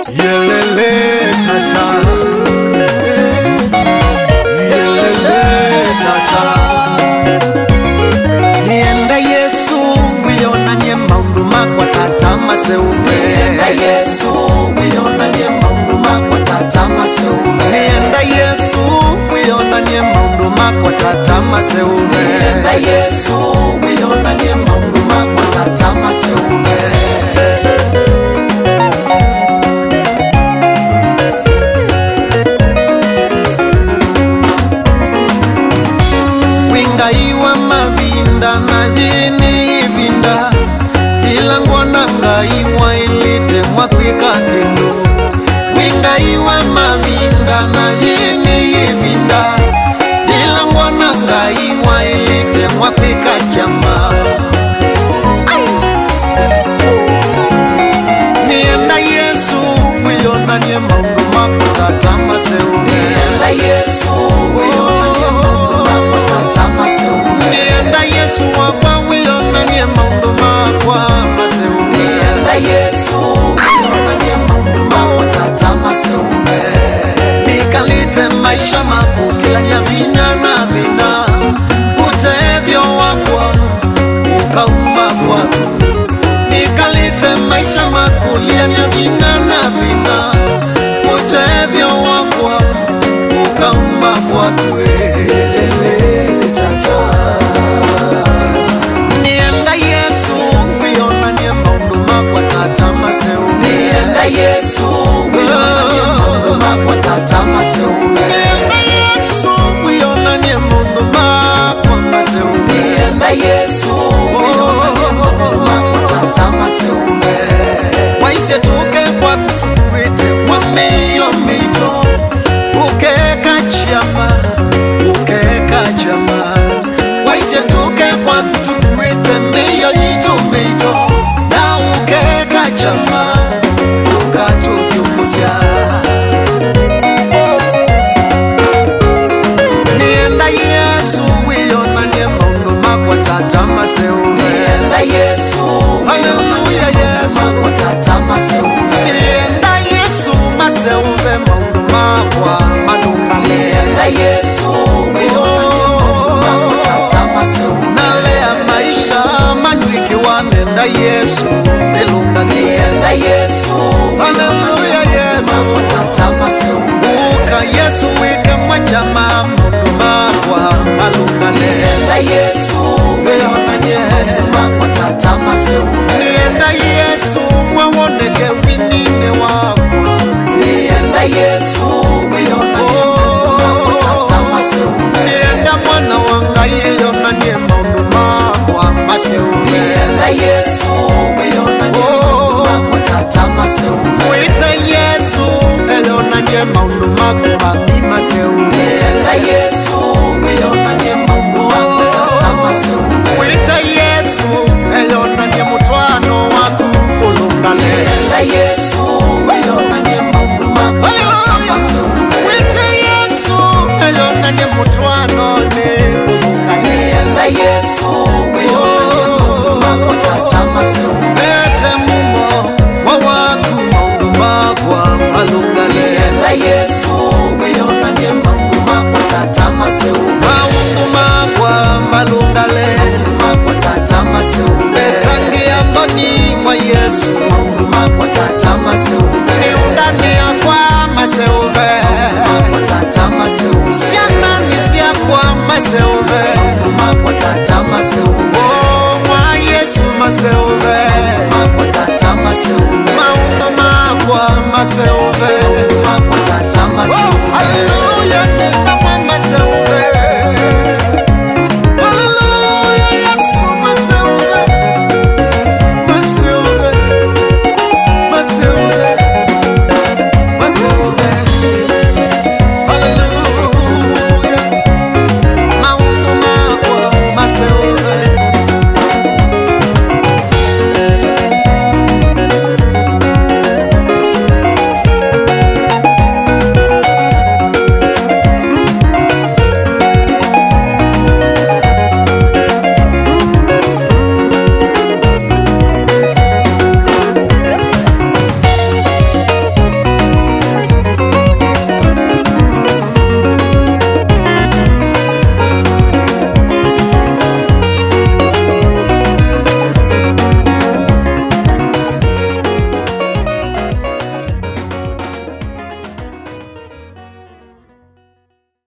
Yelele tata, yelele tata. Nienda Yesu wiona nye maundu makwa tata maseuve. Nienda Yesu wiona nye maundu makwa tata maseuve. Nienda Yesu wiona nye maundu makwa tata maseuve. Nienda Yesu wiona nye maundu makwa tata maseuve. Iwa mavinda na yini vinda ilangwa nanga iwa ilite mwakwika kendo. Winga iwa mavinda na yini vinda ilangwa nanga iwa ilite mwakwika chama. Nienda Yesu wiona nye maundu makwa tata maseuve. Nienda Yesu wiona nye maundu makwa tata maseuve. Nienda Yesu wakwa wiona nye maundu makwa maseuve. Nienda Yesu wiona nye maundu makwa tata maseuve. Nikalite maisha maku kila nyavinya na vina. Utethio wakwa ukauma kwako. Nikalite maisha maku kila nyavinya na vina. Utethio wakwa ukauma kwako. Yesu wiona nye maundu makwa tata maseuve. Nienda Yesu wiona nye maundu makwa maseuve. Nienda Yesu wiona nye maundu makwa tata maseuve. Waise tuke kwa kutukuite mwameyo mito. Ukeka chama, ukeka chama. Waise tuke kwa kutukuite meyo yito mito. Na ukeka chama Nienda Yesu wiona nye maundu makwa tata maseuve. Nienda Yesu haleluya Yesu makwa tata maseuve. Nienda Yesu maseuve maundu makwa malungale. Nienda Yesu wiona nye maundu makwa tata maseuve. Nalea maisha manwiki wanenda Yesu elungale. Nienda Yesu haleluya Yesu tata maseuve. Uka Yesu wike mwachama mundu makwa malungale. Nienda Yesu wiona nye maundu makwa tata maseuve. Nienda Yesu mwawoneke winine wakwa. Nienda Yesu wiona nye maundu makwa tata maseuve. Nienda mwana wanga yeyona nye maundu makwa maseuve. Nienda Yesu wiona nye maundu makwa tata maseuve. Mwita Yesu elona nye maundu makwa mami maseuve. Nienda Yesu wiona nye maundu makwa tata maseuve. Mwita Yesu elona nye mutwano waku ulungale. Nienda Yesu wiona nye maundu makwa tata maseuve. Mwita Yesu elona nye mutwano ne ulungale. Nienda Yesu wiona nye maundu makwa tata maseuve. Bete mumo wawaku maundu makwa malungale. Nienda Yesu wiona nye maundu makwa tata maseuve. Maundu makwa malungale. Maundu makwa tata maseuve. Betangia ndoni mwa Yesu. Maundu makwa tata maseuve. Niundani akwa maseuve. Maundu makwa tata maseuve. Siana nisia kwa maseuve. Maundu makwa tata maseuve. Oh mwa Yesu maseuve. Maundu makwa tata maseuve. Maundu makwa maseuve.